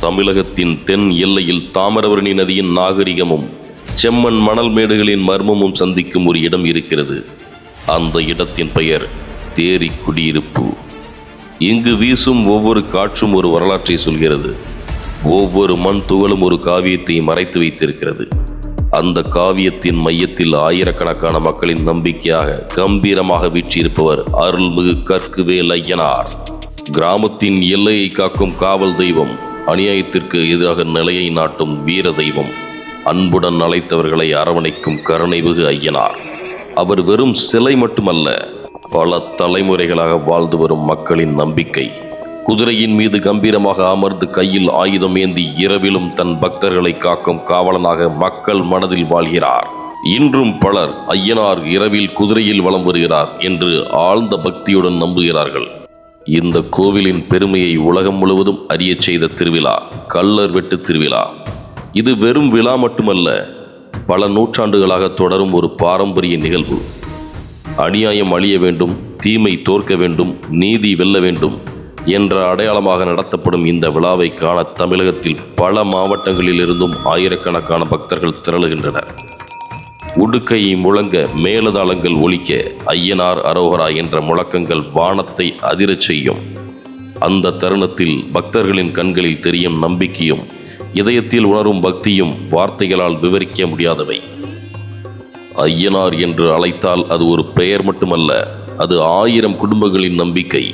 தமிழகத்தின் தென் எல்லையில் தாமிரபரணி நதியின் நாகரிகமும் செம்மண் மணல் மேடுகளின் மர்மமும் சந்திக்கும் ஒரு இடம் இருக்கிறது. அந்த இடத்தின் பெயர் தேரி குடியிருப்பு. இங்கு வீசும் ஒவ்வொரு காற்றும் ஒரு வரலாற்றை சொல்கிறது. ஒவ்வொரு மண் துகளும் ஒரு காவியத்தை மறைத்து வைத்திருக்கிறது. அந்த காவியத்தின் மையத்தில் ஆயிரக்கணக்கான மக்களின் நம்பிக்கையாக கம்பீரமாக வீற்றிருப்பவர் அருள்மிகு கற்குவேல் ஐயனார். கிராமத்தின் எல்லையை காக்கும் காவல் தெய்வம், அநியாயத்திற்கு எதிராக நிலையை நாட்டும் வீர தெய்வம், அன்புடன் அழைத்தவர்களை அரவணைக்கும் கருணைமிகு ஐயனார். அவர் வெறும் சிலை மட்டுமல்ல, பல தலைமுறைகளாக வாழ்ந்து வரும் மக்களின் நம்பிக்கை. குதிரையின் மீது கம்பீரமாக அமர்ந்து கையில் ஆயுதம் ஏந்தி இரவிலும் தன் பக்தர்களை காக்கும் காவலனாக மக்கள் மனதில் வாழ்கிறார். இன்றும் பலர் ஐயனார் இரவில் குதிரையில் வலம் வருகிறார் என்று ஆழ்ந்த பக்தியுடன் நம்புகிறார்கள். இந்த கோவிலின் பெருமையை உலகம் முழுவதும் அறியச் செய்த திருவிழா கள்ளர் வெட்டு திருவிழா. இது வெறும் விழா மட்டுமல்ல, பல நூற்றாண்டுகளாக தொடரும் ஒரு பாரம்பரிய நிகழ்வு. அநியாயம் அழிய வேண்டும், தீமை தோற்க வேண்டும், நீதி வெல்ல வேண்டும் என்ற அடையாளமாக நடத்தப்படும் இந்த விழாவை காண தமிழகத்தில் பல மாவட்டங்களிலிருந்தும் ஆயிரக்கணக்கான பக்தர்கள் திரளுகின்றனர். உடுக்கை முழங்க, மேலதாளங்கள் ஒலிக்க, ஐயனார் அரோகரா என்ற முழக்கங்கள் வானத்தை அதிரச் செய்யும். அந்த தருணத்தில் பக்தர்களின் கண்களில் தெரியும் நம்பிக்கையும் இதயத்தில் உணரும் பக்தியும் வார்த்தைகளால் விவரிக்க முடியாதவை. ஐயனார் என்று அழைத்தால் அது ஒரு பெயர் மட்டுமல்ல, அது 1000 குடும்பங்களின் நம்பிக்கை.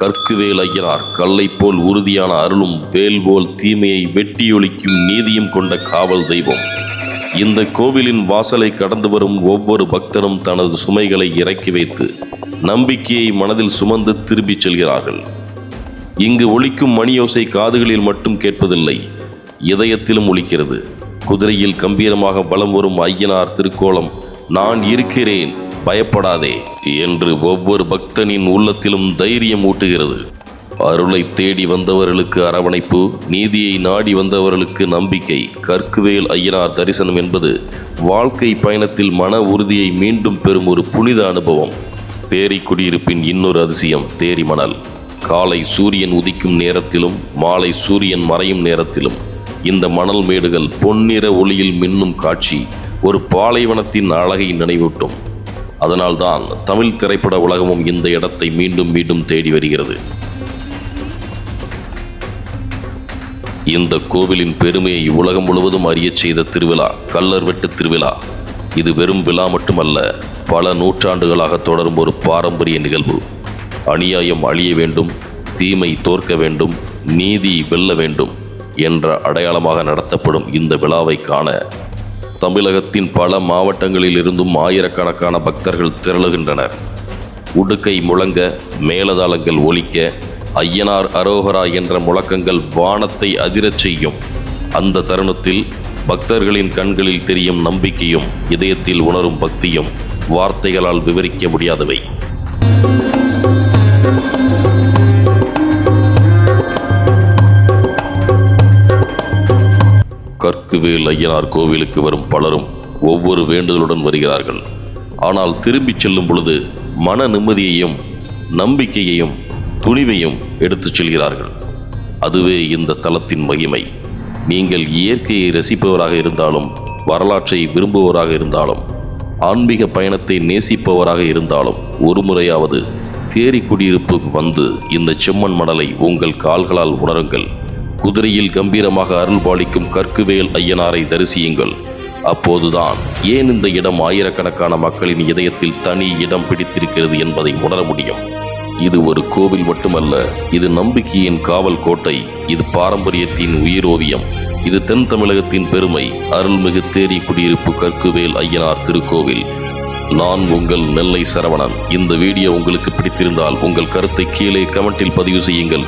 கற்குவேல் ஐயனார் கல்லை போல் உறுதியான அருளும், வேல் போல் தீமையை வெட்டியொழிக்கும் நீதியும் கொண்ட காவல் தெய்வம். இந்த கோவிலின் வாசலை கடந்து வரும் ஒவ்வொரு பக்தனும் தனது சுமைகளை இறக்கி வைத்து நம்பிக்கையை மனதில் சுமந்து திரும்பிச் செல்கிறார்கள். இங்கு ஒலிக்கும் மணியோசை காதுகளில் மட்டும் கேட்பதில்லை, இதயத்திலும் ஒலிக்கிறது. குதிரையில் கம்பீரமாக வலம் வரும் ஐயனார் திருக்கோலம், நான் இருக்கிறேன், பயப்படாதே என்று ஒவ்வொரு பக்தனின் உள்ளத்திலும் தைரியம் ஊட்டுகிறது. அருளை தேடி வந்தவர்களுக்கு அரவணைப்பு, நீதியை நாடி வந்தவர்களுக்கு நம்பிக்கை. கற்குவேல் ஐயனார் தரிசனம் என்பது வாழ்க்கை பயணத்தில் மன உறுதியை மீண்டும் பெறும் ஒரு புனித அனுபவம். தேரி குடியிருப்பின் இன்னொரு அதிசயம் தேரி மணல். காலை சூரியன் உதிக்கும் நேரத்திலும் மாலை சூரியன் மறையும் நேரத்திலும் இந்த மணல் மேடுகள் பொன்னிற ஒளியில் மின்னும் காட்சி ஒரு பாலைவனத்தின் அழகை நினைவூட்டும். அதனால்தான் தமிழ் திரைப்பட உலகமும் இந்த இடத்தை மீண்டும் மீண்டும் தேடி வருகிறது. இந்த கோவிலின் பெருமையை உலகம் முழுவதும் அறியச் செய்த திருவிழா கள்ளர் வெட்டு திருவிழா. இது வெறும் விழா மட்டுமல்ல, பல நூற்றாண்டுகளாக தொடரும் ஒரு பாரம்பரிய நிகழ்வு. அநியாயம் அழிய வேண்டும், தீமை தோற்க வேண்டும், நீதி வெல்ல வேண்டும் என்ற அடையாளமாக நடத்தப்படும் இந்த விழாவை காண தமிழகத்தின் பல மாவட்டங்களில் இருந்தும் ஆயிரக்கணக்கான பக்தர்கள் திரளுகின்றனர். உடுக்கை முழங்க, மேலதாளங்கள் ஒலிக்க, ஐயனார் அரோகரா என்ற முழக்கங்கள் வானத்தை அதிரச் செய்யும். அந்த தருணத்தில் பக்தர்களின் கண்களில் தெரியும் நம்பிக்கையும் இதயத்தில் உணரும் பக்தியும் வார்த்தைகளால் விவரிக்க முடியாதவை. கற்குவேல் ஐயனார் கோவிலுக்கு வரும் பலரும் ஒவ்வொரு வேண்டுதலுடன் வருகிறார்கள். ஆனால் திரும்பிச் செல்லும் பொழுது மன நிம்மதியையும் நம்பிக்கையையும் துணிவையும் எடுத்துச் செல்கிறார்கள். அதுவே இந்த தலத்தின் மகிமை. நீங்கள் இயற்கையை ரசிப்பவராக இருந்தாலும், வரலாற்றை விரும்புவராக இருந்தாலும், ஆன்மீக பயணத்தை நேசிப்பவராக இருந்தாலும் ஒரு முறையாவது தேரி குடியிருப்புக்கு வந்து இந்த செம்மண் மணலை உங்கள் கால்களால் உணருங்கள். குதிரையில் கம்பீரமாக அருள் பாலிக்கும் கற்குவேல் ஐயனாரை தரிசியுங்கள். அப்போதுதான் ஏன் இந்த இடம் ஆயிரக்கணக்கான மக்களின் இதயத்தில் தனி இடம் பிடித்திருக்கிறது என்பதை உணர முடியும். இது ஒரு கோவில் மட்டுமல்ல, இது நம்பிக்கையின் காவல் கோட்டை. இது பாரம்பரியத்தின் உயிரோவியம். இது தென் தமிழகத்தின் பெருமை. அருள்மிகு தேரி குடியிருப்பு கற்குவேல் ஐயனார் திருக்கோவில். நான் உங்கள் நெல்லை சரவணன். இந்த வீடியோ உங்களுக்கு பிடித்திருந்தால் உங்கள் கருத்தை கீழே கமெண்டில் பதிவு செய்யுங்கள்.